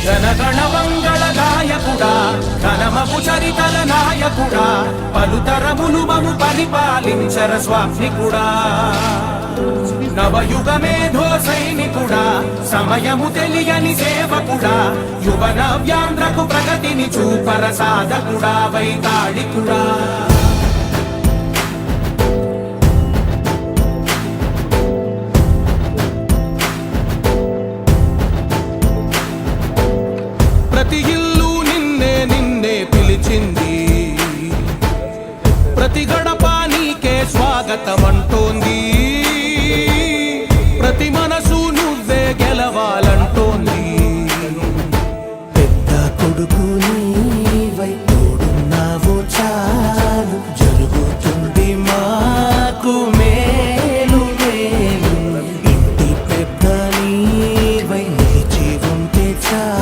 జనగణ మంగళ గాయకుడా ఘనమపు చరితల నాయకుడా పలుతరములు మము పరిపాలించర స్వామికుడా నవయుగ మేధో సైనికుడా సమయము తెలియని సేవకుడా యువన వ్యాంధ్రకు ప్రగతిని చూపర సాధకుడా వైతాళికుడా ప్రతి ఇల్లు నిన్నే నిన్నే పిలిచింది ప్రతి గడప నీకే స్వాగతం అంటోంది ప్రతి మనసు నువ్వే గెలవాలంటోంది పెద్ద కొడుకు నీవై తోడున్నావు చాలు జరుగుతుంది మాకు మేలు మేలు ఇంటి పెద్ద నీవై నిలిచి ఉంటే చాలు